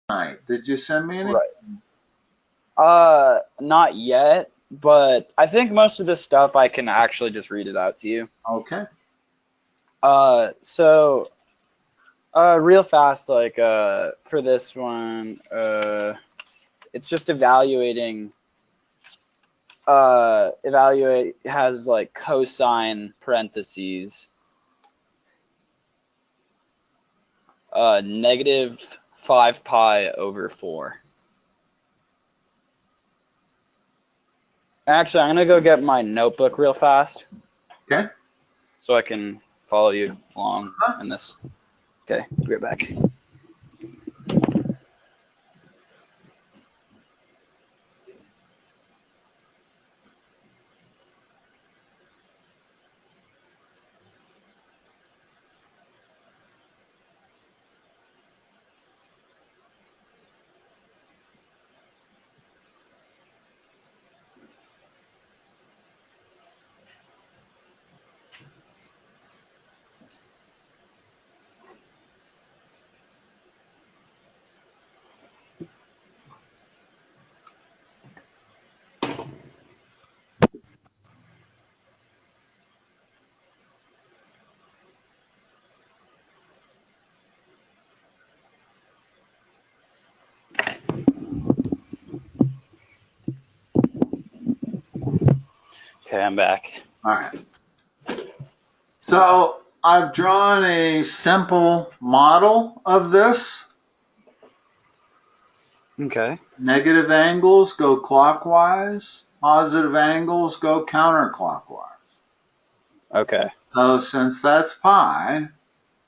tonight. Did you send me any? Right. Not yet, but I think most of this stuff I can actually just read it out to you. Okay. So real fast, like for this one, it's just evaluating. Evaluate has like cosine parentheses, negative 5 pi over 4. Actually, I'm gonna go get my notebook real fast. Okay. So I can follow you along in this. Okay, be right back. Okay, I'm back. All right. So I've drawn a simple model of this. Okay. Negative angles go clockwise. Positive angles go counterclockwise. Okay. So since that's pi,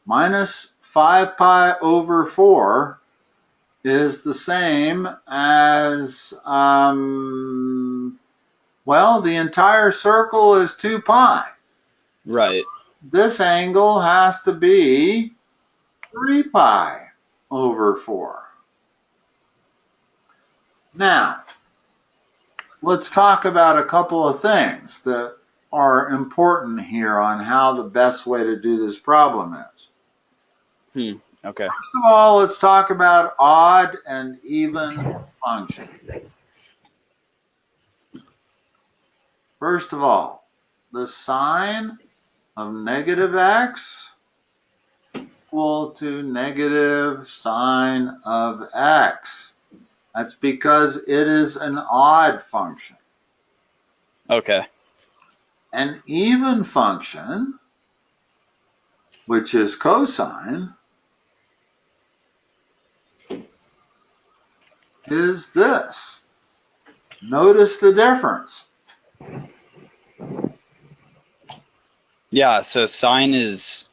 minus 5 pi over 4 is the same as, well, the entire circle is 2 pi. Right. This angle has to be 3 pi over 4. Now, let's talk about a couple of things that are important here on how the best way to do this problem is. Okay. First of all, let's talk about odd and even functions. First of all, the sine of negative x equal to negative sine of x. That's because it is an odd function. Okay. An even function, which is cosine, is this. Notice the difference. Yeah, so sine is,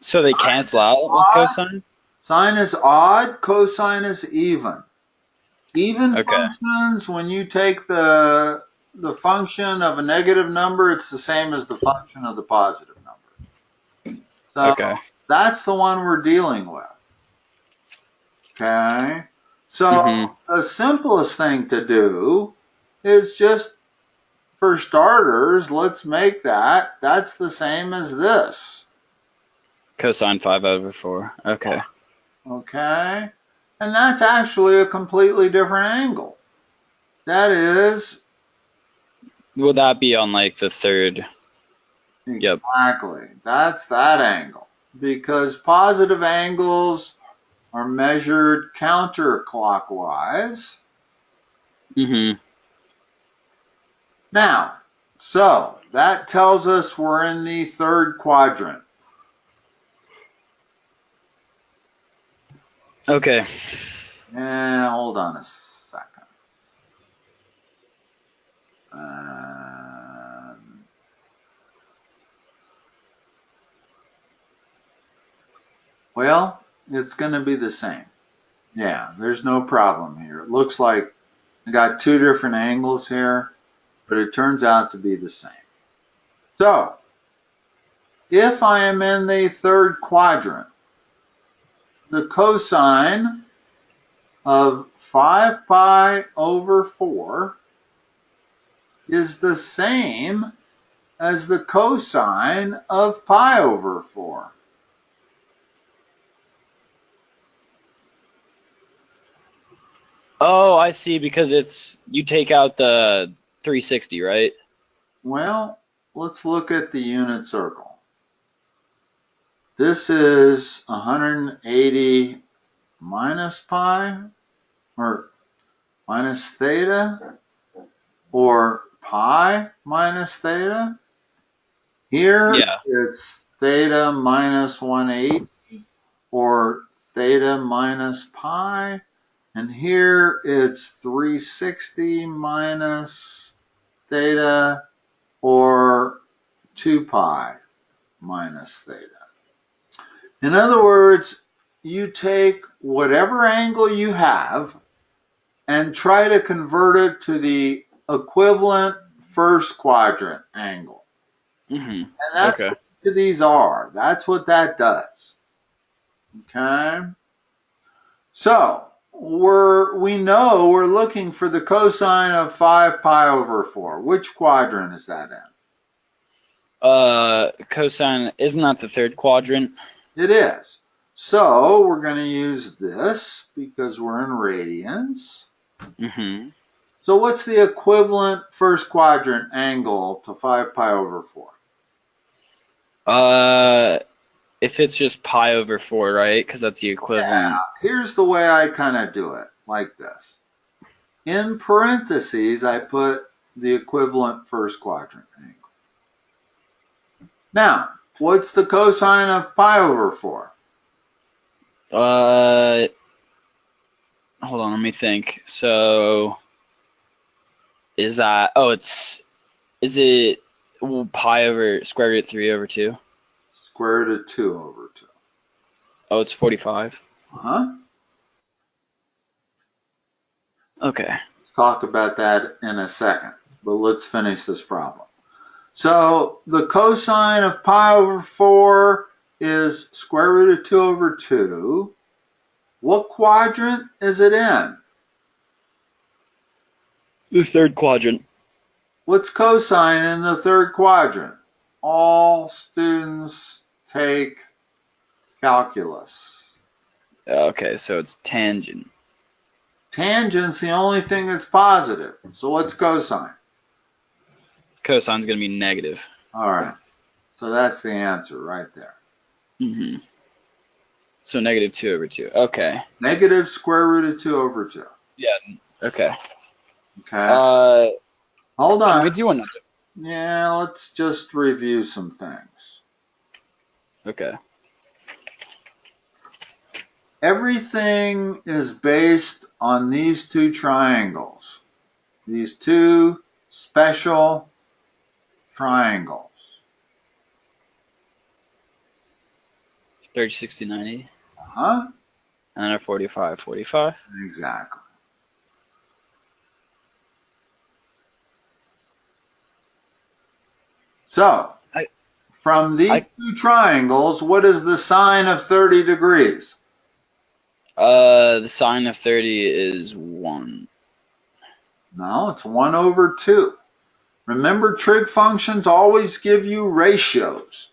so they cancel out with cosine? Sine is odd, cosine is even. Even Okay. functions, when you take the function of a negative number, it's the same as the function of the positive number. So Okay. that's the one we're dealing with. Okay? So the simplest thing to do is just, for starters, let's make that's the same as this. Cosine 5 over 4. Okay. Okay? And that's actually a completely different angle. That is... Will that be on like the third? Exactly. Yep. That's that angle. Because positive angles are measured counterclockwise. Now, so that tells us we're in the third quadrant. Okay. And hold on a second. Well, it's going to be the same. Yeah, there's no problem here. It looks like I got two different angles here, but it turns out to be the same. So, if I am in the third quadrant, the cosine of 5 pi over 4 is the same as the cosine of pi over 4. Oh, I see, because you take out the 360, right? Well, let's look at the unit circle. This is 180 minus pi, or minus theta, or pi minus theta. Here Yeah. it's theta minus 180, or theta minus pi. And here it's 360 minus theta, or 2 pi minus theta. In other words, you take whatever angle you have and try to convert it to the equivalent first quadrant angle. Mm-hmm. And that's Okay. what these are. That's what that does. Okay? So, we know we're looking for the cosine of 5 pi over 4. Which quadrant is that in? Cosine, isn't that the third quadrant? It is. So, we're going to use this because we're in radians. Mm-hmm. So, what's the equivalent first quadrant angle to 5 pi over 4? If it's just pi over 4, right? Because that's the Yeah, equivalent. here's the way I kind of do it, like this. In parentheses, I put the equivalent first quadrant angle. Now, what's the cosine of pi over 4? Hold on, let me think. So, is it pi over square root 3 over 2? Square root of 2 over 2. Oh, it's 45. Huh? Okay. Let's talk about that in a second, but let's finish this problem. So the cosine of pi over 4 is square root of 2 over 2. What quadrant is it in? The third quadrant. What's cosine in the third quadrant? All students take calculus. Okay, so it's tangent. Tangent's the only thing that's positive. So what's cosine? Cosine's going to be negative. All right. So that's the answer right there. Mm-hmm. So negative 2 over 2. Okay. Negative square root of 2 over 2. Yeah. Okay. Okay. Hold Can on. we do another? Yeah, let's just review some things. Okay. Everything is based on these two triangles. These two special triangles. 30, 60, 90. Huh? And then a 45, 45. Exactly. So, from these two triangles, what is the sine of 30 degrees? The sine of 30 is 1. No, it's 1 over 2. Remember, trig functions always give you ratios.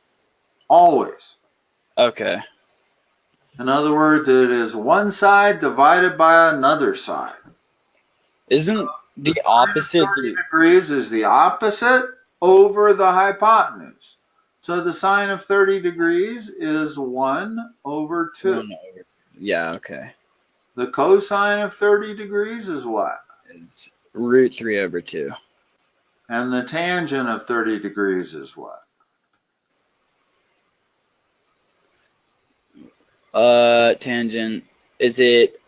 Always. Okay. In other words, it is one side divided by another side. Isn't the sine opposite? of 30 degrees is the opposite over the hypotenuse. So the sine of 30 degrees is 1 over 2. 1 over. Yeah, okay. The cosine of 30 degrees is what? It's root 3 over 2. And the tangent of 30 degrees is what? Tangent. Is it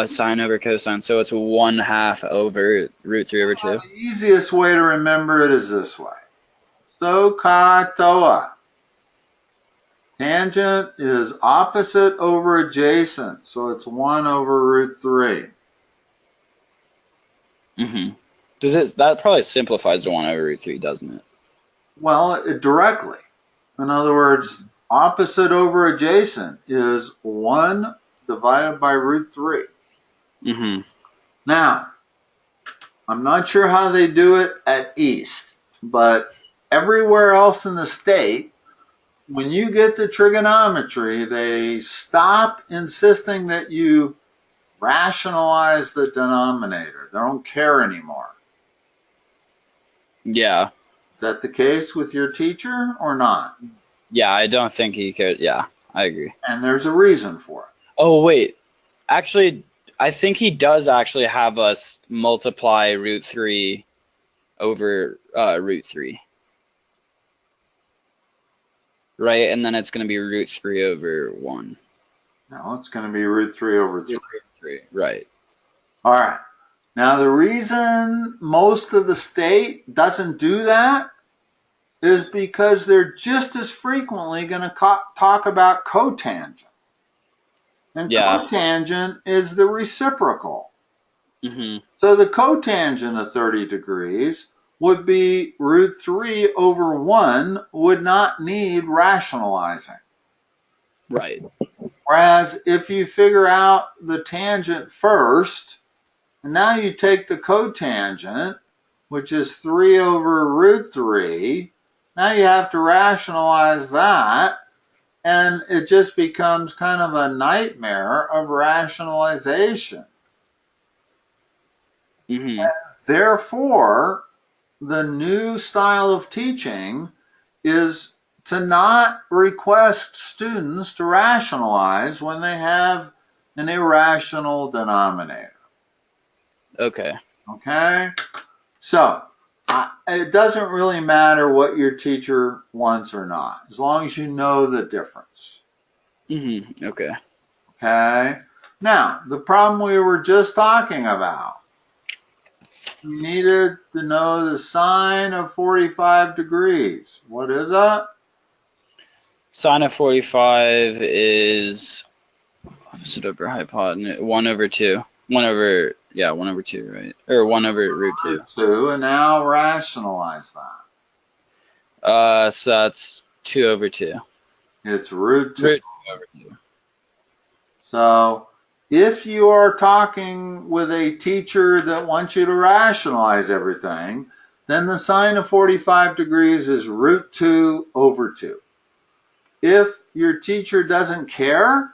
sine over cosine? So it's 1/2 over root 3 over 2. The easiest way to remember it is this way. So katoa. Tangent is opposite over adjacent, so it's 1 over root 3. Mm-hmm. That probably simplifies to 1 over root 3, doesn't it? Well, directly. In other words, opposite over adjacent is 1 divided by root 3. Mm-hmm. Now, I'm not sure how they do it at East, but everywhere else in the state, when you get to trigonometry, they stop insisting that you rationalize the denominator. They don't care anymore. Yeah. Is that the case with your teacher or not? Yeah, I don't think he could. Yeah, I agree. And there's a reason for it. Oh, wait. Actually, I think he does actually have us multiply root 3 over root 3. Right? And then it's going to be root 3 over 1. No, it's going to be root 3 over 3. Root 3. Right. All right. Now, the reason most of the state doesn't do that is because they're just as frequently going to talk about cotangent. And Yeah. cotangent is the reciprocal. Mm-hmm. So the cotangent of 30 degrees would be root 3 over 1, would not need rationalizing. Right. Whereas if you figure out the tangent first, and now you take the cotangent, which is 3 over root 3, now you have to rationalize that, and it just becomes kind of a nightmare of rationalization. Mm-hmm. And therefore, the new style of teaching is to not request students to rationalize when they have an irrational denominator. Okay. Okay? So, it doesn't really matter what your teacher wants or not, as long as you know the difference. Mm-hmm. Okay. Okay? Now, the problem we were just talking about. You needed to know the sine of 45 degrees. What is that? Sine of 45 is opposite over hypotenuse, 1 over 2. 1 over 2, right? Or 1 over root 2. 2, and now rationalize that. So that's 2 over 2. It's root 2. Root 2 over 2. So if you are talking with a teacher that wants you to rationalize everything, then the sine of 45 degrees is root 2 over 2. If your teacher doesn't care,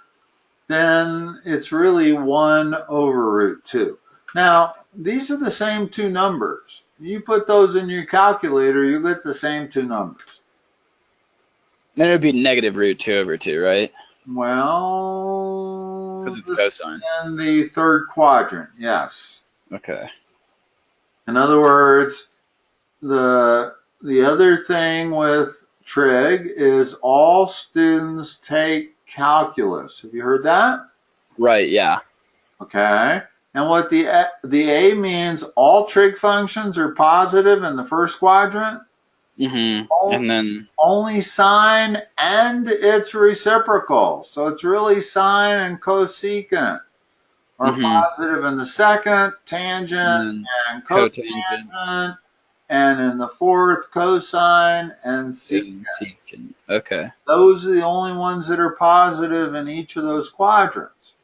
then it's really 1 over root 2. Now, these are the same two numbers. You put those in your calculator, you get the same two numbers. Then it would be negative root 2 over 2, right? Well, Because it's cosine. in the third quadrant, yes. Okay. In other words, the other thing with trig is all students take calculus. Have you heard that? Right, yeah. Okay. And what the A means, all trig functions are positive in the first quadrant. Mm-hmm. And then Only sine and its reciprocal. So it's really sine and cosecant are positive in the second, tangent and cotangent, and in the fourth, cosine and secant. Okay. Those are the only ones that are positive in each of those quadrants.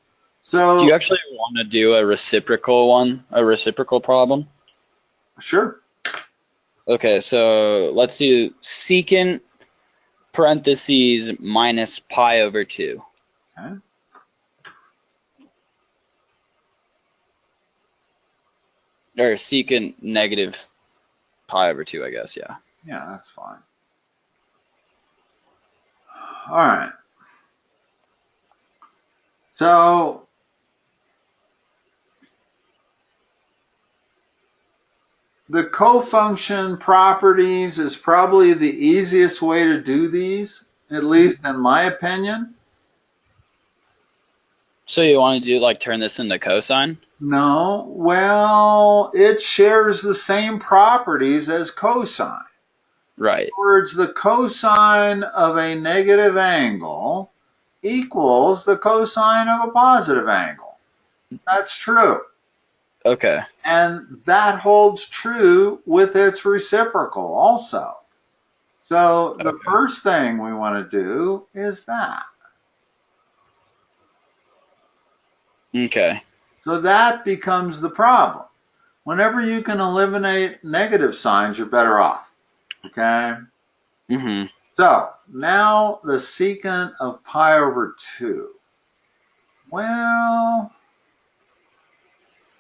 So, do you actually want to do a reciprocal one, a reciprocal problem? Sure. Okay, so let's do secant parentheses minus pi over 2. Okay. Or secant negative pi over 2, I guess, yeah. Yeah, that's fine. All right. So, the cofunction properties is probably the easiest way to do these, at least in my opinion. So you want to do, like, turn this into cosine? No, well, it shares the same properties as cosine. Right. In other words, the cosine of a negative angle equals the cosine of a positive angle. That's true. Okay. And that holds true with its reciprocal also. So the first thing we want to do is that. Okay. So that becomes the problem. Whenever you can eliminate negative signs, you're better off. Okay? Mm-hmm. So now the secant of pi over 2. Well,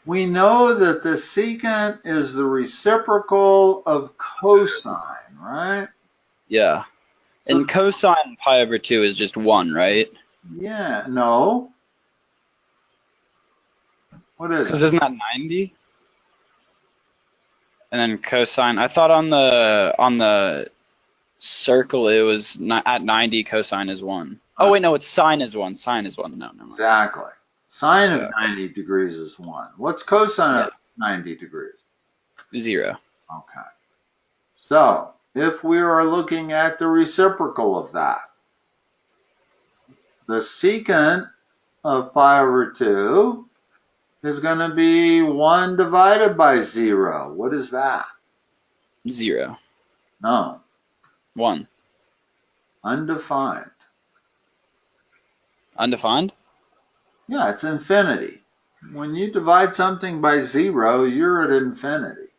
We know that the secant is the reciprocal of cosine, right? Yeah. So, And cosine pi over 2 is just 1, right? yeah, no. What is Because it? isn't that 90? And then cosine, I thought on the circle it was at 90 cosine is 1. Oh wait, no, it's sine is 1. Sine is 1. No, never mind. Exactly. Sine of Yeah. 90 degrees is 1. What's cosine Yeah. of 90 degrees? 0. Okay. So, if we are looking at the reciprocal of that, the secant of pi over 2 is going to be 1 divided by 0. What is that? 0. No. 1. Undefined. Undefined? Yeah, it's infinity. When you divide something by 0, you're at infinity.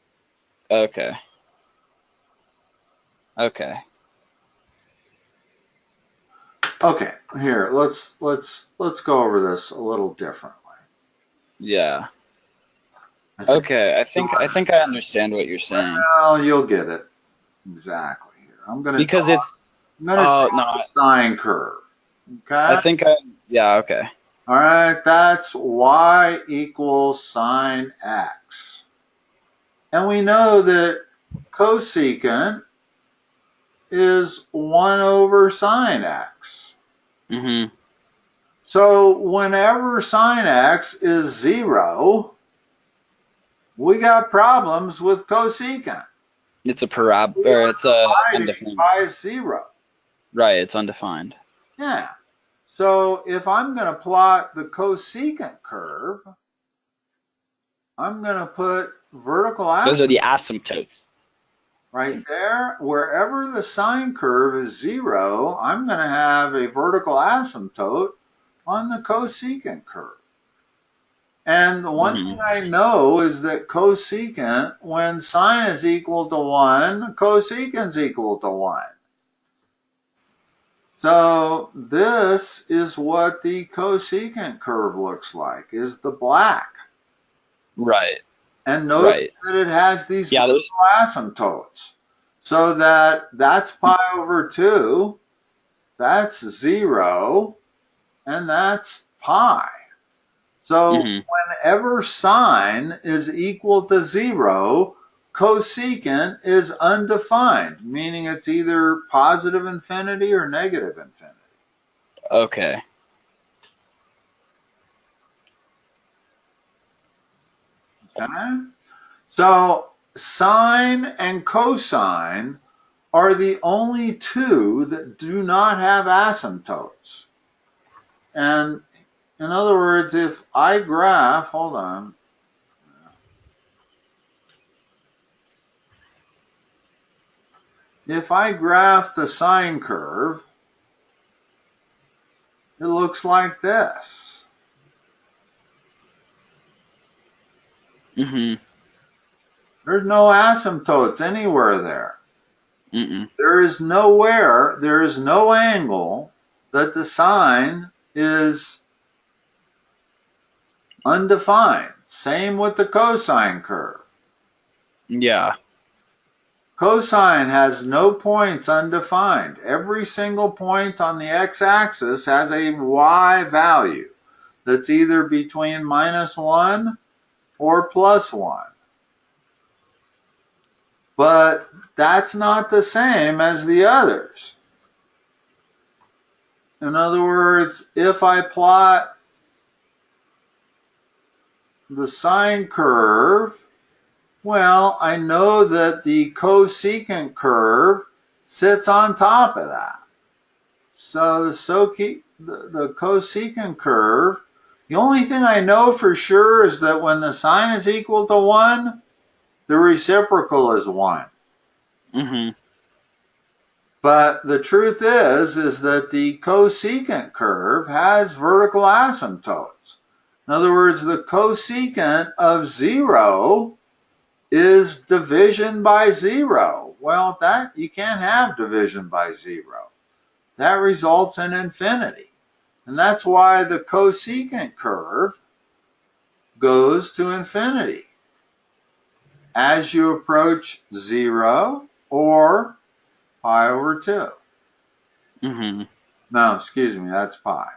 Okay. Okay. Okay, here, let's go over this a little differently. Yeah. Okay, I think I understand what you're saying. Well, you'll get it exactly here. I'm going to Because draw it's no, the sine curve. I Okay? think yeah, okay. All right, that's y equals sine x. And we know that cosecant is 1 over sine x. Mm-hmm. So whenever sine x is 0, we got problems with cosecant. It's a or it's a undefined. By 0. Right, it's undefined. Yeah. So if I'm going to plot the cosecant curve, I'm going to put vertical Those are asymptotes the asymptotes. right there. Wherever the sine curve is 0, I'm going to have a vertical asymptote on the cosecant curve. And the one thing I know is that cosecant, when sine is equal to 1, cosecant is equal to 1. So this is what the cosecant curve looks like, is the black. Right. And notice that it has these vertical asymptotes. So that's pi over 2, that's 0, and that's pi. So whenever sine is equal to 0, cosecant is undefined, meaning it's either positive infinity or negative infinity. Okay. Okay? So sine and cosine are the only two that do not have asymptotes. And in other words, if I graph, hold on. If I graph the sine curve, it looks like this. Mm-hmm. There's no asymptotes anywhere there. There is no angle that the sine is undefined. Same with the cosine curve. Yeah. Cosine has no points undefined. Every single point on the x-axis has a y value that's either between -1 or +1. But that's not the same as the others. In other words, if I plot the sine curve, well, I know that the cosecant curve sits on top of that. So the cosecant curve, the only thing I know for sure is that when the sine is equal to 1, the reciprocal is 1. But the truth is that the cosecant curve has vertical asymptotes. In other words, the cosecant of 0 is division by 0. Well, that you can't have division by 0. That results in infinity. And that's why the cosecant curve goes to infinity as you approach 0 or pi over 2. Mm-hmm. No, excuse me, that's pi.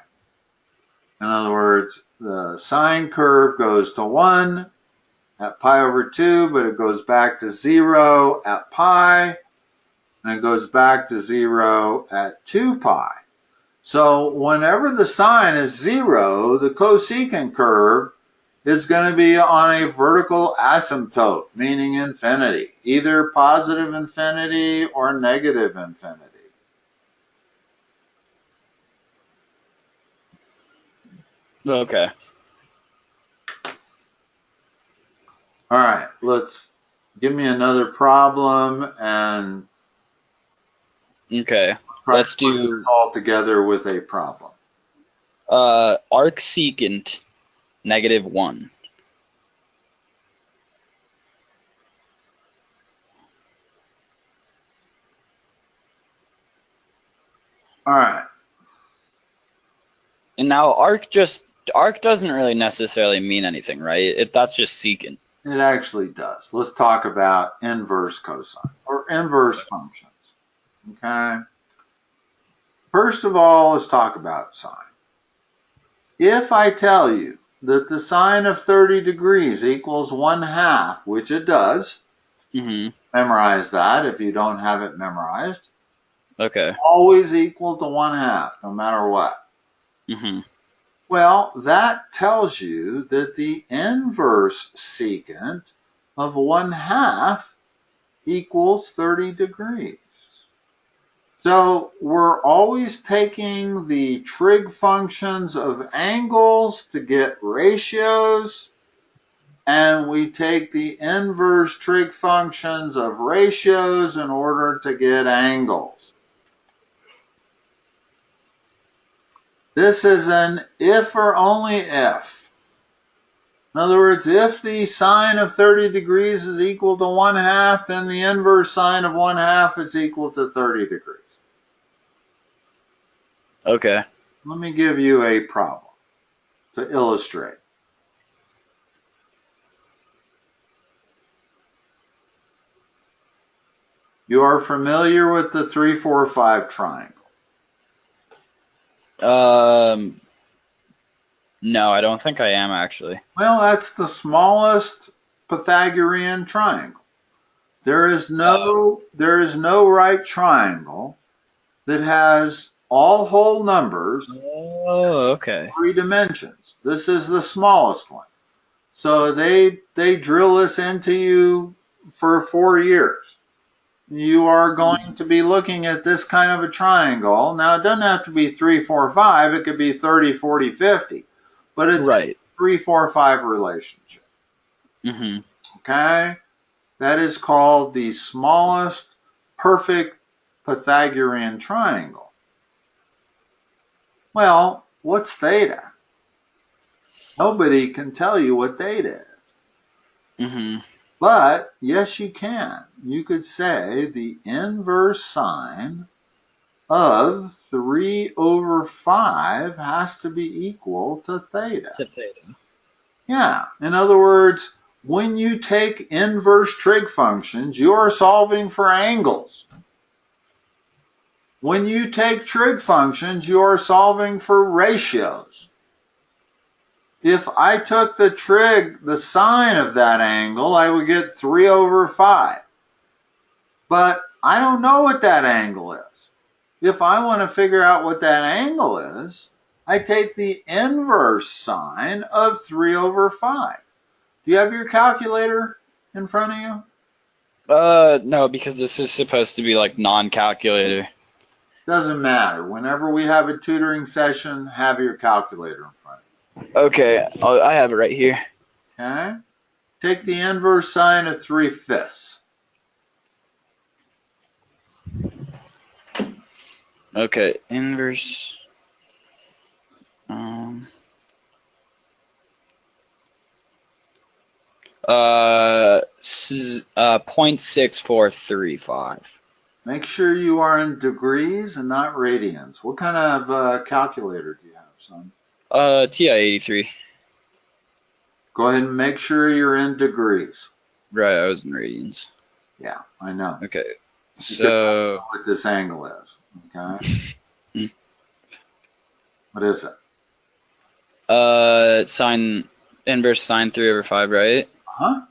In other words, the sine curve goes to 1 at pi over 2, but it goes back to 0 at pi, and it goes back to 0 at 2 pi. So whenever the sine is 0, the cosecant curve is going to be on a vertical asymptote, meaning infinity, either positive infinity or negative infinity. Okay. All right, let's give me another problem and Okay. try Let's to put do this all together with a problem. arc secant -1. All right. And now arc doesn't really necessarily mean anything, right? That's just secant. It actually does. Let's talk about inverse cosine or inverse functions. Okay. First of all, let's talk about sine. If I tell you that the sine of 30 degrees equals 1/2, which it does, Mm-hmm. memorize that if you don't have it memorized, Okay. always equal to 1/2, no matter what. Mm-hmm. Well, that tells you that the inverse secant of 1/2 equals 30 degrees. So we're always taking the trig functions of angles to get ratios, and we take the inverse trig functions of ratios in order to get angles. This is an if or only if. In other words, if the sine of 30 degrees is equal to 1/2, then the inverse sine of 1/2 is equal to 30 degrees. Okay. Let me give you a problem to illustrate. You are familiar with the 3, 4, 5 triangle. No, I don't think I am actually. Well, that's the smallest Pythagorean triangle. There is no right triangle that has all whole numbers, Oh, okay. 3 dimensions. This is the smallest one. So they drill this into you for 4 years. You are going to be looking at this kind of a triangle. Now, it doesn't have to be 3, 4, 5. It could be 30, 40, 50. But it's Right. a 3, 4, 5 relationship. Mm-hmm. Okay? That is called the smallest perfect Pythagorean triangle. Well, what's theta? Nobody can tell you what theta is. Mm-hmm. But, yes, you can. You could say the inverse sine of 3 over 5 has to be equal to theta. To theta. Yeah, in other words, when you take inverse trig functions, you are solving for angles. When you take trig functions, you are solving for ratios. If I took the trig, the sine of that angle, I would get 3 over 5. But I don't know what that angle is. If I want to figure out what that angle is, I take the inverse sine of 3 over 5. Do you have your calculator in front of you? No, because this is supposed to be like non-calculator. Doesn't matter. Whenever we have a tutoring session, have your calculator in front of you. Okay, I have it right here. Okay? Take the inverse sine of 3/5. Okay, inverse. 0.6435. Make sure you are in degrees and not radians. What kind of calculator do you have, son? TI-83. Go ahead and make sure you're in degrees. Right, I was in radians. Yeah, I know. Okay, Because I so know what this angle is. Okay. What is it? sine inverse sine 3/5, right? Huh?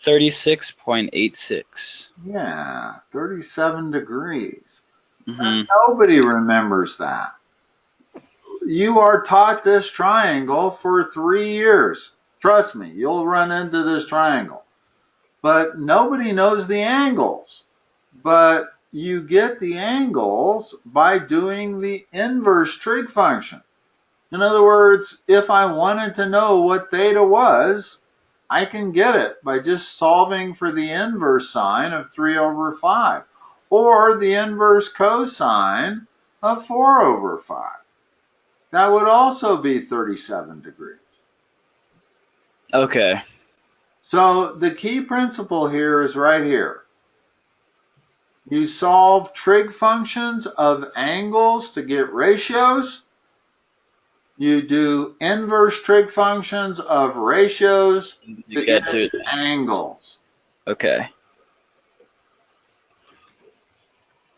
36.86. Yeah, 37 degrees. Mm-hmm. Nobody remembers that. You are taught this triangle for 3 years. Trust me, you'll run into this triangle. But nobody knows the angles. But you get the angles by doing the inverse trig function. In other words, if I wanted to know what theta was, I can get it by just solving for the inverse sine of 3/5 or the inverse cosine of 4/5. That would also be 37 degrees. Okay. So the key principle here is right here. You solve trig functions of angles to get ratios. You do inverse trig functions of ratios to get to angles. Okay.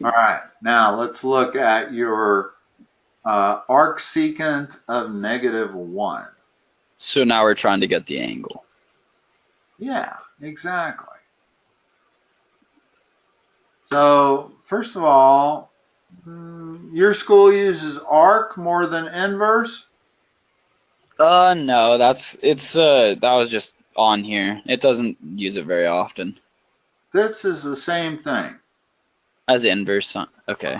All right, now let's look at your arcsecant of -1. So now we're trying to get the angle. Yeah, exactly. So first of all, your school uses arc more than inverse? No, that was just on here. It doesn't use it very often. This is the same thing. As inverse sine. Okay.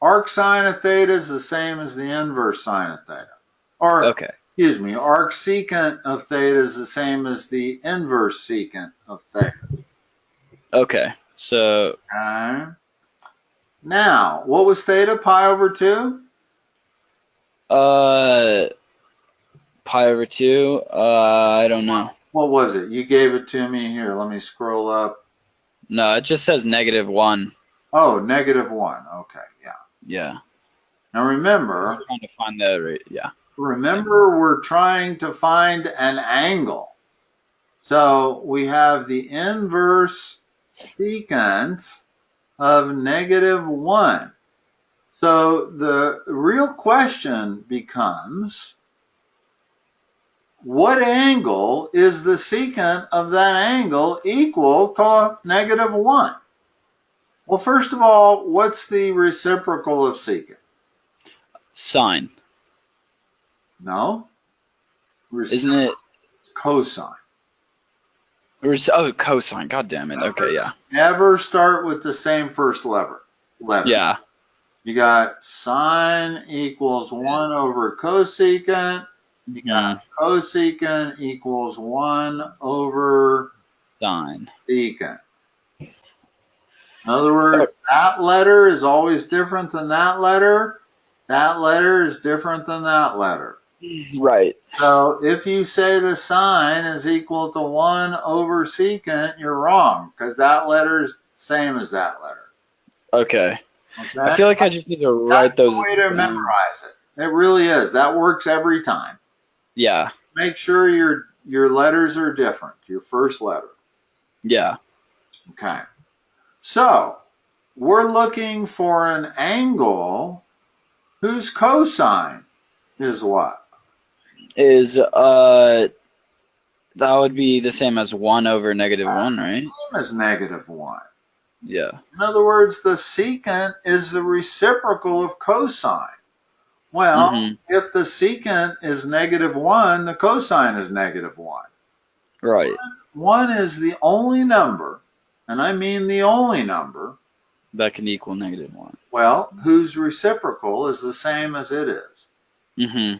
Arc sine of theta is the same as the inverse sine of theta. Or, Okay. excuse me, arc secant of theta is the same as the inverse secant of theta. Okay. So Okay. Now, what was theta? Pi/2? pi/2. I don't know. What was it? You gave it to me here. Let me scroll up. No, it just says -1. Oh, -1. Okay, yeah. Yeah. Now remember, I'm trying to find the right. Yeah. remember we're trying to find an angle. So we have the inverse secant of -1. So the real question becomes, what angle is the secant of that angle equal to -1? Well, first of all, what's the reciprocal of secant? Sine. No? Isn't it? Cosine. Oh, cosine. God damn it. Okay, yeah. Never start with the same first letter. Yeah. You got sine equals 1 over cosecant. You got cosecant equals 1 over Sine. secant. In other words, that letter is always different than that letter. That letter is different than that letter. Right. So if you say the sine is equal to 1 over secant, you're wrong, because that letter is the same as that letter. Okay. Okay? I feel like I just need to write those. That's the way to memorize it. It really is. That works every time. Yeah. Make sure your letters are different, your first letter. Yeah. Okay. So we're looking for an angle whose cosine is what? Is that would be the same as 1 over -1, right? Same as -1. Yeah. In other words, the secant is the reciprocal of cosine. Well, if the secant is -1, the cosine is -1. Right. 1 is the only number, and I mean the only number, That can equal -1. well, whose reciprocal is the same as it is. Mm-hmm.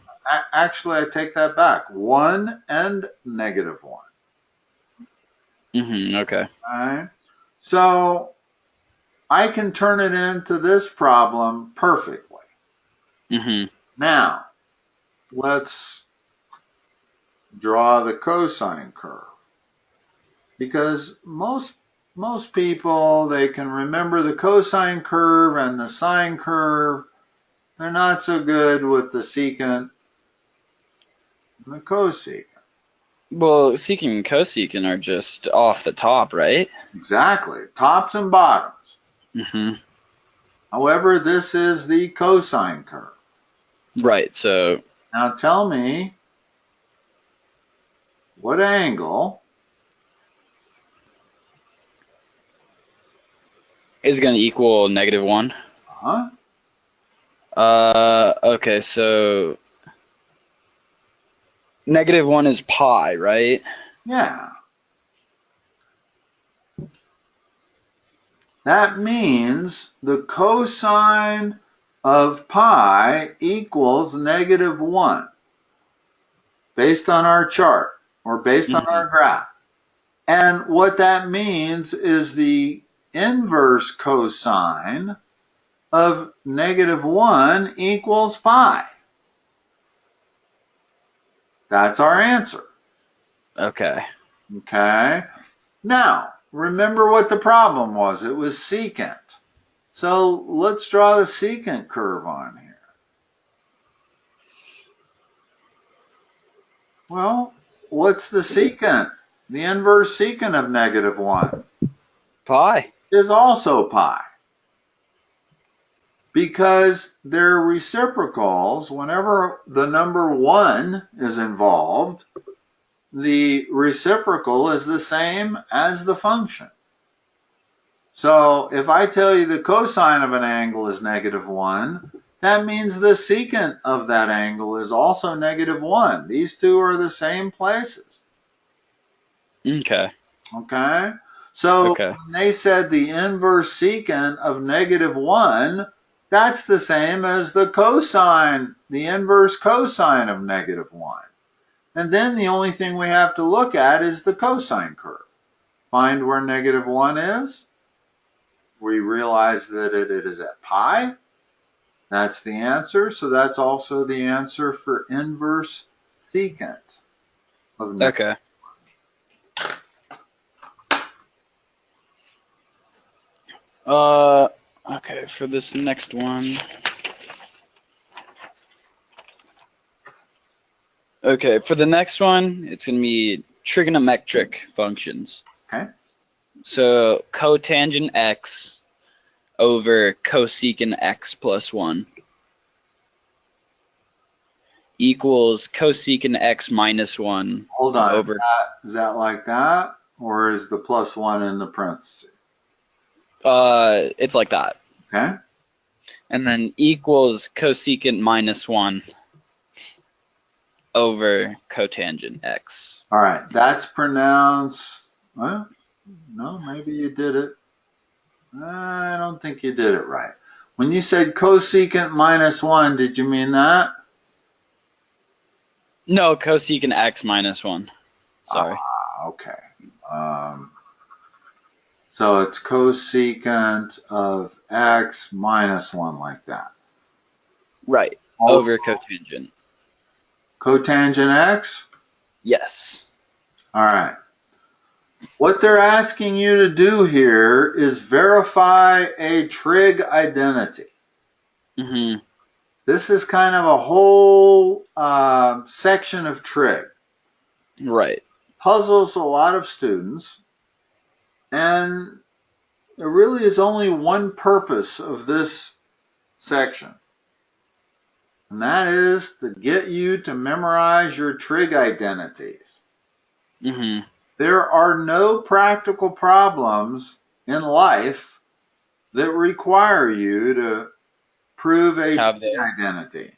Actually, I take that back. 1 and -1. Mm-hmm. Okay. All right. So I can turn it into this problem perfectly. Mm-hmm. Now, let's draw the cosine curve. Because most people, they can remember the cosine curve and the sine curve. They're not so good with the secant and the cosecant. Well, secant and cosecant are just off the top, right? Exactly. Tops and bottoms. Mm-hmm. However, this is the cosine curve. Right, so Now tell me what angle is going to equal -1. huh? Okay, so -1 is pi, right? Yeah. That means the cosine of pi equals -1 based on our chart or based on Mm-hmm. our graph. And what that means is the inverse cosine of -1 equals pi. That's our answer. Okay. Okay. Now, remember what the problem was. It was secant. So let's draw the secant curve on here. Well, what's the secant? The inverse secant of -1 Pi. is also pi. Because they're reciprocals, whenever the number 1 is involved, the reciprocal is the same as the function. So if I tell you the cosine of an angle is -1, that means the secant of that angle is also -1. These two are the same places. Okay. Okay? So Okay. when they said the inverse secant of -1, that's the same as the cosine, the inverse cosine of -1. And then the only thing we have to look at is the cosine curve. Find where -1 is. We realize that it is at pi. That's the answer. So that's also the answer for inverse secant of -1. Okay. Okay, for this next one. Okay, for the next one, it's going to be trigonometric functions. Okay. So cotangent x over cosecant x plus 1 equals cosecant x minus 1 Hold on. over. Is that like that? Or is the +1 in the parentheses? It's like that. Okay. And then equals cosecant minus 1 over cotangent x. All right. That's pronounced, well, no, maybe you did it. I don't think you did it right. When you said cosecant -1, did you mean that? No, cosecant x minus 1. Sorry. Okay. So it's cosecant of x minus 1 like that. Right. Over cotangent. Cotangent x? Yes. All right. What they're asking you to do here is verify a trig identity. Mm-hmm. This is kind of a whole section of trig. Right. Puzzles a lot of students, and there really is only one purpose of this section, and that is to get you to memorize your trig identities. Mm-hmm. There are no practical problems in life that require you to prove a trig identity.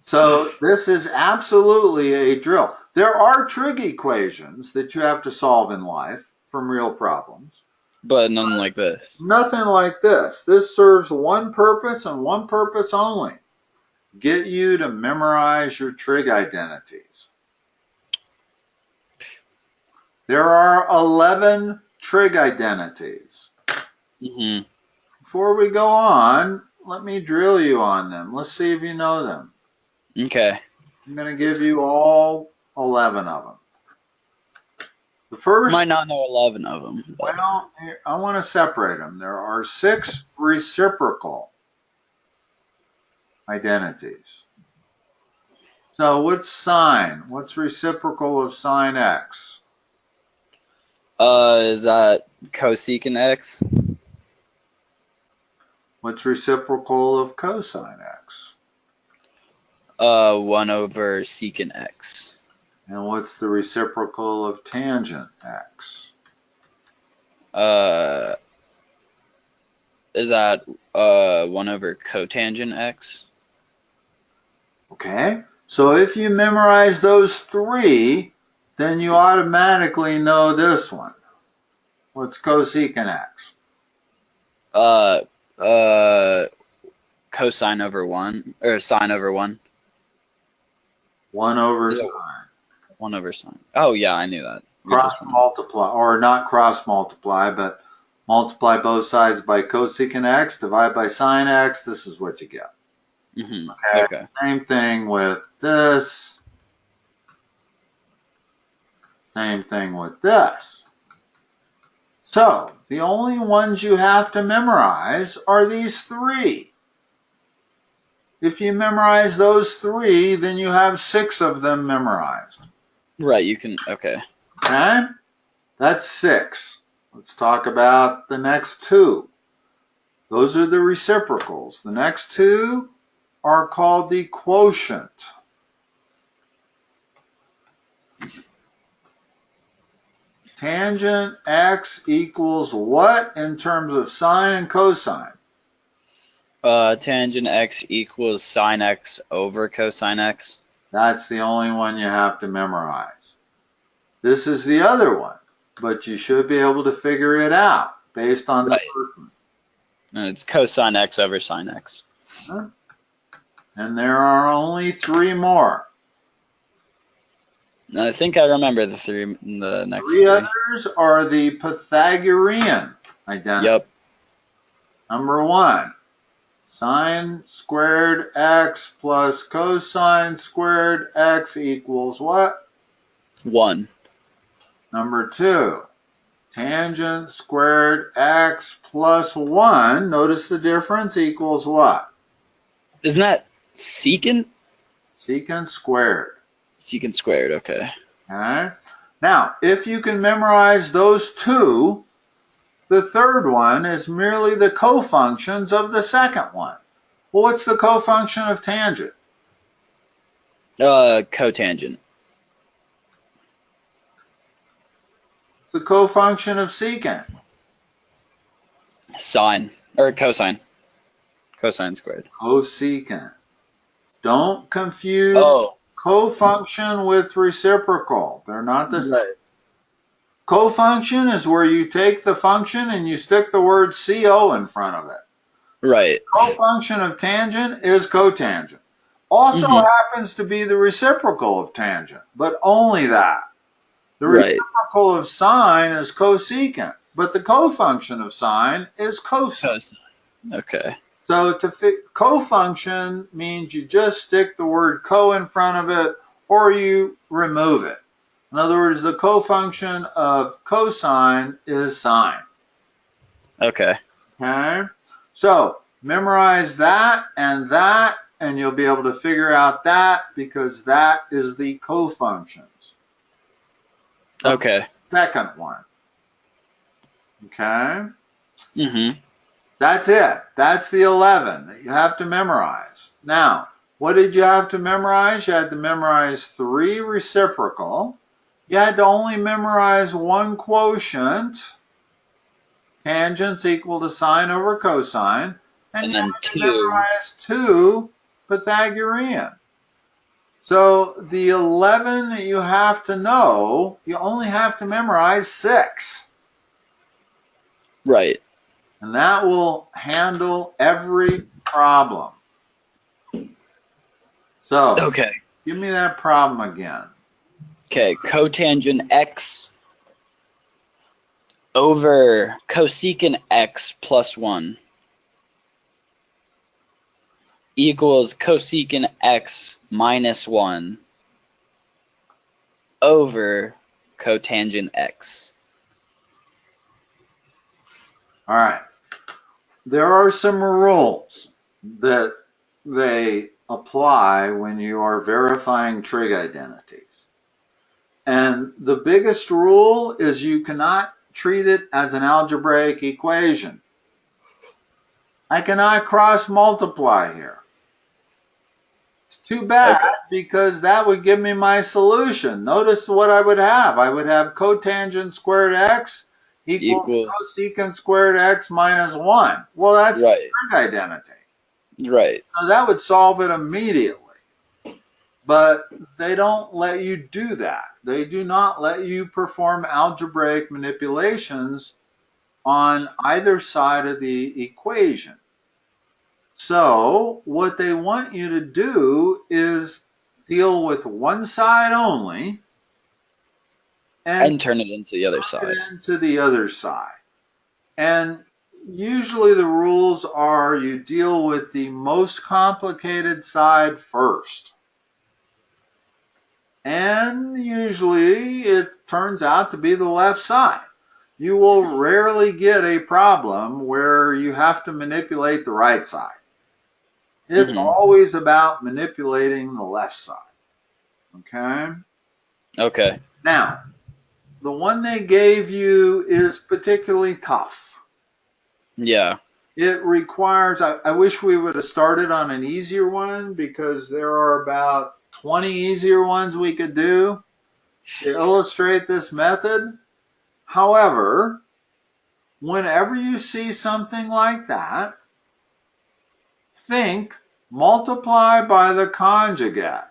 So this is absolutely a drill. There are trig equations that you have to solve in life from real problems. But none like this. Nothing like this. This serves one purpose and one purpose only. Get you to memorize your trig identities. There are 11 trig identities. Mm-hmm. Before we go on, let me drill you on them. Let's see if you know them. Okay. I'm going to give you all 11 of them. The first, Might not know 11 of them. But. well, I want to separate them. There are 6 reciprocal identities. So what's sine? What's reciprocal of sine x? Is that cosecant x? What's reciprocal of cosine x? 1 over secant x. And what's the reciprocal of tangent x? Is that 1 over cotangent x? Okay, so if you memorize those three, then you automatically know this one. What's cosecant x? Cosine over 1, or sine over 1. 1 over Yeah. sine. 1 over sine. Oh, yeah, I knew that. Cross multiply, or not cross multiply, but multiply both sides by cosecant x, divide by sine x, this is what you get. Mm-hmm. Okay. Same thing with this. Same thing with this. So, the only ones you have to memorize are these three. If you memorize those three, then you have 6 of them memorized. Right, you can, okay. Okay? That's 6. Let's talk about the next 2. Those are the reciprocals. The next 2 are called the quotient. Tangent x equals what in terms of sine and cosine? Tangent x equals sine x over cosine x. That's the only one you have to memorize. This is the other one, but you should be able to figure it out based on the first one. And it's cosine x over sine x. And there are only 3 more. I think I remember the next 3 others are the Pythagorean identity. Yep. Number 1, sine squared x plus cosine squared x equals what? 1. Number 2, tangent squared x plus 1, notice the difference, equals what? Isn't that secant? Secant squared. Secant squared, okay. Okay. Now, if you can memorize those 2, the third one is merely the cofunctions of the second one. Well, what's the cofunction of tangent? Cotangent. It's the cofunction of secant. Sine. Or cosine. Cosine squared. Cosecant. Don't confuse cofunction with reciprocal. They're not the same. Cofunction is where you take the function and you stick the word CO in front of it. Right. Cofunction of tangent is cotangent. Also happens to be the reciprocal of tangent, but only that. The reciprocal of sine is cosecant, but the cofunction of sine is cosine. Okay. So to cofunction means you just stick the word co in front of it or you remove it. In other words, the cofunction of cosine is sine. Okay. Okay? So memorize that, and you'll be able to figure out that because that is the cofunctions. Okay. Second one. Okay? Mm-hmm. That's it. That's the 11 that you have to memorize. Now, what did you have to memorize? You had to memorize 3 reciprocal. You had to only memorize 1 quotient. Tangents equal to sine over cosine. And you then had to memorize 2 Pythagorean. So the 11 that you have to know, you only have to memorize 6. Right. And that will handle every problem. So, okay. Give me that problem again. Okay, cotangent x over cosecant x plus 1 equals cosecant x minus 1 over cotangent x. All right. There are some rules that they apply when you are verifying trig identities. And the biggest rule is you cannot treat it as an algebraic equation. I cannot cross multiply here. It's too bad because that would give me my solution. Notice what I would have. I would have cotangent squared x equals cosecant squared x minus 1. Well, that's the trig identity. Right. So that would solve it immediately. But they don't let you do that. They do not let you perform algebraic manipulations on either side of the equation. So what they want you to do is deal with one side only and turn it into the other side. Into the other side. And usually the rules are you deal with the most complicated side first. And usually it turns out to be the left side. You will rarely get a problem where you have to manipulate the right side. It's always about manipulating the left side. Okay? Okay. Now, the one they gave you is particularly tough. Yeah. It requires, I wish we would have started on an easier one because there are about 20 easier ones we could do to illustrate this method. However, whenever you see something like that, think multiply by the conjugate.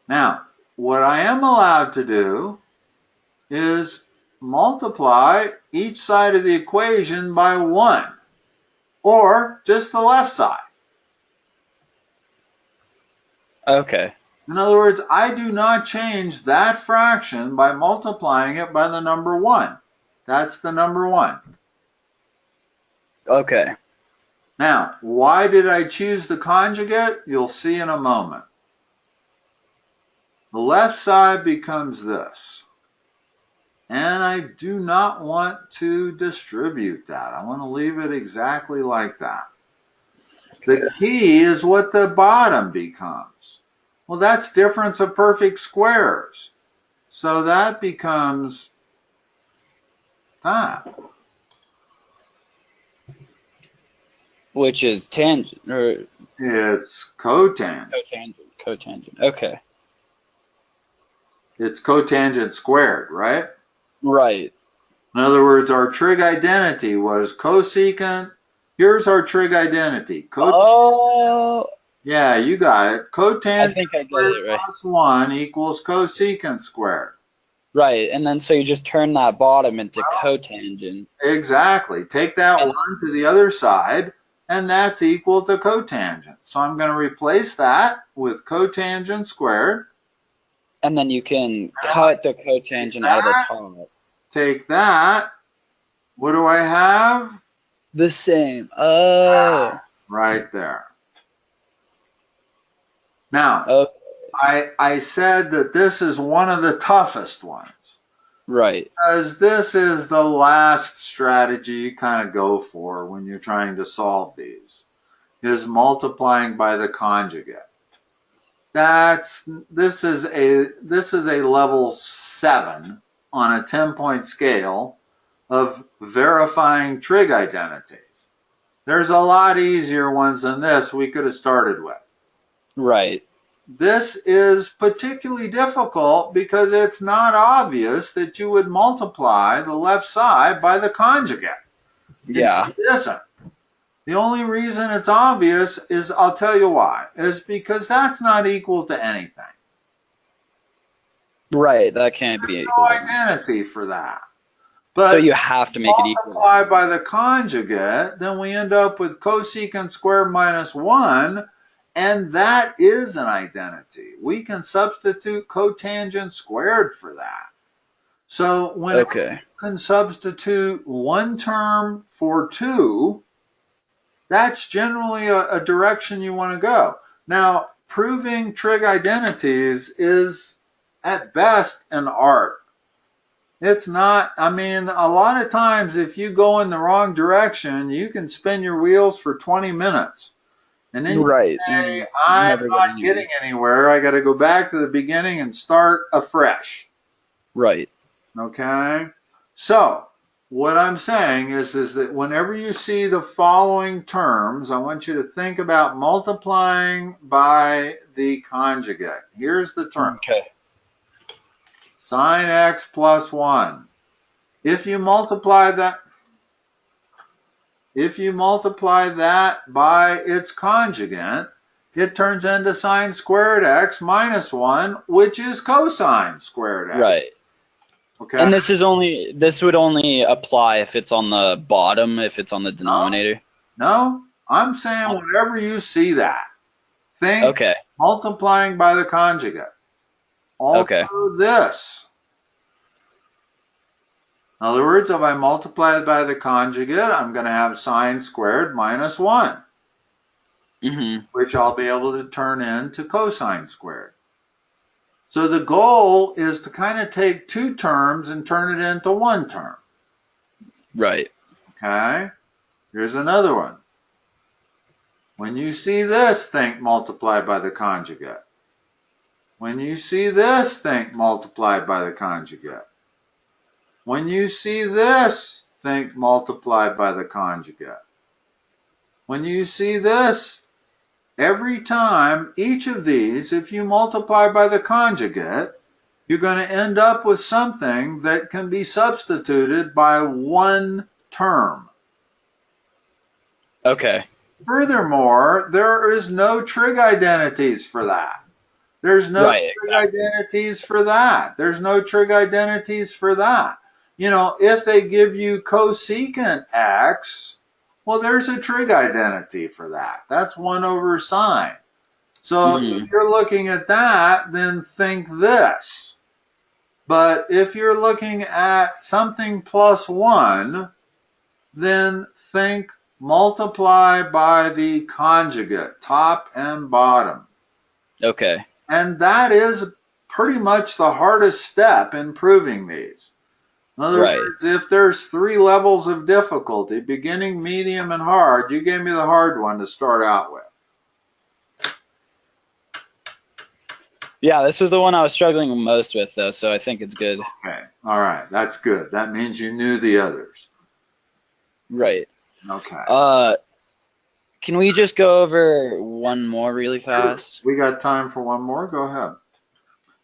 Now, what I am allowed to do is multiply each side of the equation by 1, or just the left side. Okay. In other words, I do not change that fraction by multiplying it by the number 1. That's the number 1. Okay. Now, why did I choose the conjugate? You'll see in a moment. The left side becomes this. And I do not want to distribute that. I want to leave it exactly like that. The key is what the bottom becomes. Well, that's difference of perfect squares. So that becomes that. Which is tangent, or It's cotangent. Cotangent. Okay. It's cotangent squared, right? Right. In other words, our trig identity was cosecant. Here's our trig identity. Yeah, you got it. Cotangent squared plus 1 equals cosecant squared. Right, and then so you just turn that bottom into cotangent. Exactly. Take that 1 to the other side, and that's equal to cotangent. So I'm going to replace that with cotangent squared. And then you can cut the cotangent out of the top. Take that. What do I have? The same. Oh. Right there. Now, I said that this is one of the toughest ones. Right. Because this is the last strategy you kind of go for when you're trying to solve these, is multiplying by the conjugate. This is a level 7 on a 10-point scale of verifying trig identities. There's a lot easier ones than this we could have started with. Right. This is particularly difficult because it's not obvious that you would multiply the left side by the conjugate. Yeah. It isn't. The only reason it's obvious is, I'll tell you why, is because that's not equal to anything. Right, that can't be equal. There's no identity for that. But so you have to make it equal. Multiply by the conjugate, then we end up with cosecant squared minus 1, and that is an identity. We can substitute cotangent squared for that. So when you can substitute one term for 2, that's generally a direction you want to go. Now, proving trig identities is at best an art. It's not, I mean, a lot of times if you go in the wrong direction, you can spin your wheels for 20 minutes. And then you Right. say, And I'm never get not anywhere. getting anywhere. I got to go back to the beginning and start afresh. Right. Okay? So, what I'm saying is that whenever you see the following terms, I want you to think about multiplying by the conjugate. Here's the term. Okay. Sine x plus 1. If you multiply that by its conjugate, it turns into sine squared x minus 1, which is cosine squared x. Right. Okay? And this would only apply if it's on the bottom, if it's on the denominator. No, I'm saying whenever you see that, think Okay. multiplying by the conjugate. Also Okay. this. In other words, if I multiply it by the conjugate, I'm going to have sine squared minus 1, which I'll be able to turn into cosine squared. So the goal is to kind of take two terms and turn it into one term. Right. Okay? Here's another one. When you see this, think multiply by the conjugate. When you see this, think multiply by the conjugate. When you see this, think multiply by the conjugate. When you see this, every time, each of these, if you multiply by the conjugate, you're going to end up with something that can be substituted by one term. Okay. Furthermore, there is no trig identities for that. There's no Right. trig Exactly. identities for that. There's no trig identities for that. You know, if they give you cosecant x, well, there's a trig identity for that. That's 1 over sine. So if you're looking at that, then think this. But if you're looking at something plus 1, then think multiply by the conjugate, top and bottom. Okay. And that is pretty much the hardest step in proving these. In other Right. words, if there's 3 levels of difficulty, beginning, medium, and hard, you gave me the hard one to start out with. Yeah, this was the one I was struggling most with, though, so I think it's good. Okay, all right, that's good. That means you knew the others. Right. Okay. Can we just go over one more really fast? We got time for one more. Go ahead.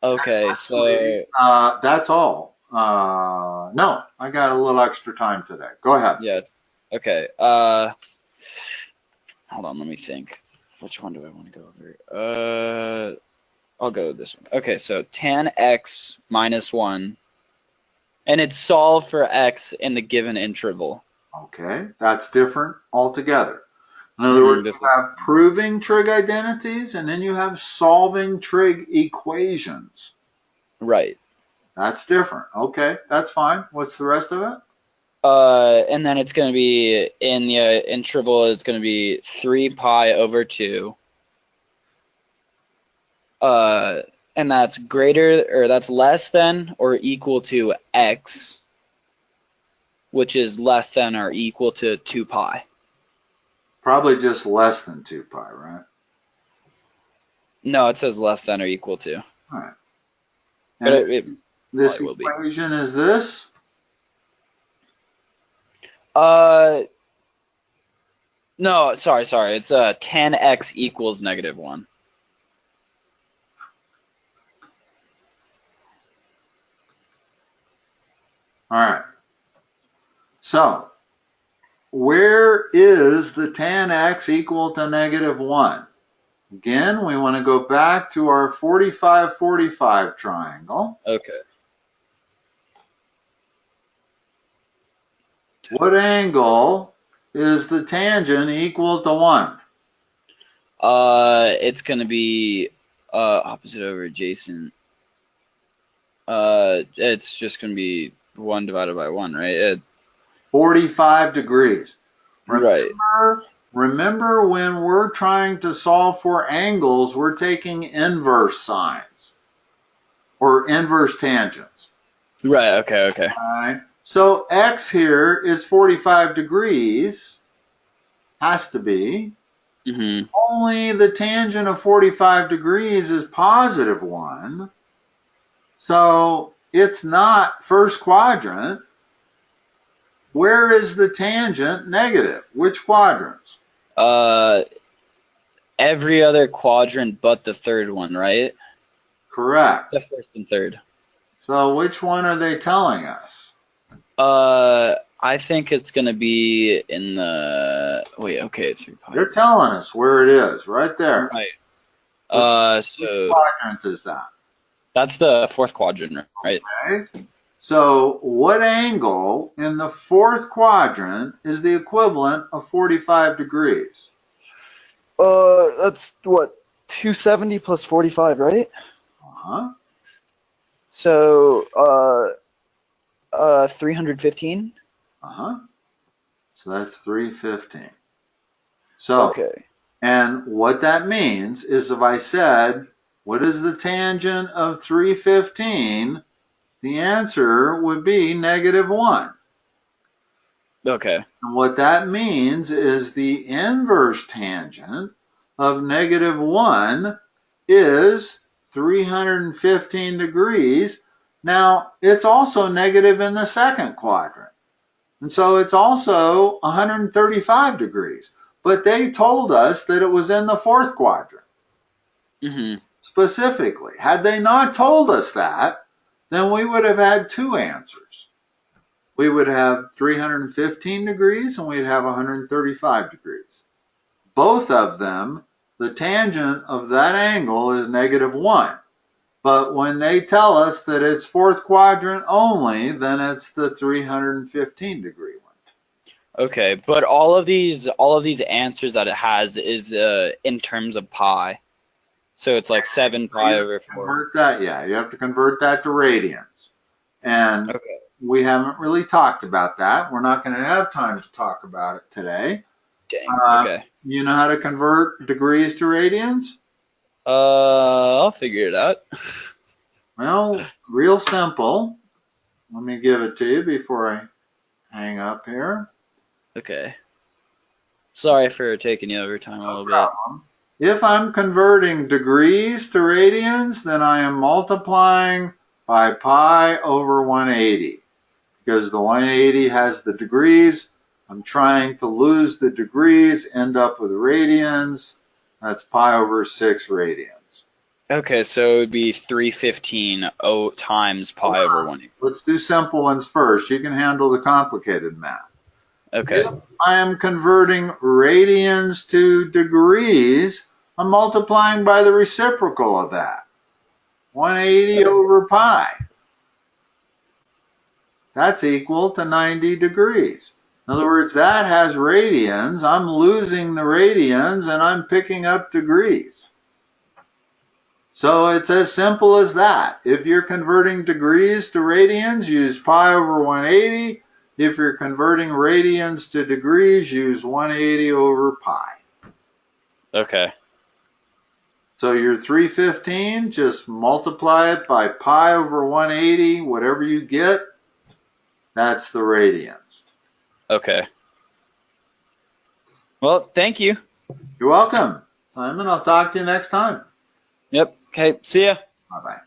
Okay, Actually, that's all. No, I got a little extra time today. Go ahead. yeah. Okay. Hold on, let me think. Which one do I want to go over? I'll go with this one. Okay, so tan x minus 1, and it's solved for x in the given interval. Okay, that's different altogether. In other words, you have proving trig identities, and then you have solving trig equations. Right. That's different. Okay, that's fine. What's the rest of it? And then it's going to be, in the interval, is going to be 3 pi over 2. And that's that's less than or equal to x, which is less than or equal to 2 pi. Probably just less than 2 pi, right? No, it says less than or equal to. All right. But it this will be. equation is this? No, sorry. It's 10x equals -1. All right. So, where is the tan x equal to -1? Again, we want to go back to our 45-45 triangle. Okay. What angle is the tangent equal to 1? It's going to be opposite over adjacent. It's just going to be 1 divided by 1, right? 45 degrees. Right. Remember when we're trying to solve for angles, we're taking inverse sines or inverse tangents. Right. Okay. Okay. All right. So x here is 45 degrees, has to be. Mhm. Only the tangent of 45 degrees is positive 1. So it's not first quadrant. Where is the tangent negative? Which quadrants? Uh, every other quadrant but the third one, right? Correct. The first and third. So which one are they telling us? I think it's gonna be in the wait. Okay, 3 pi. They're telling us where it is, right there. Right. Which So quadrant is that? that's the fourth quadrant, right? Okay. So what angle in the fourth quadrant is the equivalent of 45 degrees? That's what, 270 plus 45, right? Uh-huh. So, 315. Uh-huh. So that's 315. So, Okay. and what that means is if I said, what is the tangent of 315? The answer would be -1. Okay. And what that means is the inverse tangent of -1 is 315 degrees. Now, it's also negative in the second quadrant. And so it's also 135 degrees. But they told us that it was in the fourth quadrant Mhm. specifically. Had they not told us that, then we would have had two answers. We would have 315 degrees and we'd have 135 degrees. Both of them, the tangent of that angle is -1. But when they tell us that it's fourth quadrant only, then it's the 315 degree one. Okay, but all of these answers that it has is in terms of pi. So it's like 7 So you pi have over to 4. convert that, yeah, you have to convert that to radians. And Okay. we haven't really talked about that. We're not going to have time to talk about it today. Dang. Okay. You know how to convert degrees to radians? I'll figure it out. Well, real simple. Let me give it to you before I hang up here. Okay. Sorry for taking you over time a No little bit. problem. If I'm converting degrees to radians, then I am multiplying by pi over 180. Because the 180 has the degrees. I'm trying to lose the degrees, end up with radians. That's pi over 6 radians. Okay, so it would be 315 times pi over 1. Let's do simple ones first. You can handle the complicated math. Okay. If I am converting radians to degrees, I'm multiplying by the reciprocal of that. 180 over pi. That's equal to 90 degrees. In other words, that has radians. I'm losing the radians and I'm picking up degrees. So it's as simple as that. If you're converting degrees to radians, use pi over 180. If you're converting radians to degrees, use 180 over pi. Okay. So your 315, just multiply it by pi over 180, whatever you get, that's the radians. Okay. Well, thank you. You're welcome, Simon. I'll talk to you next time. Yep. Okay. See ya. Bye-bye.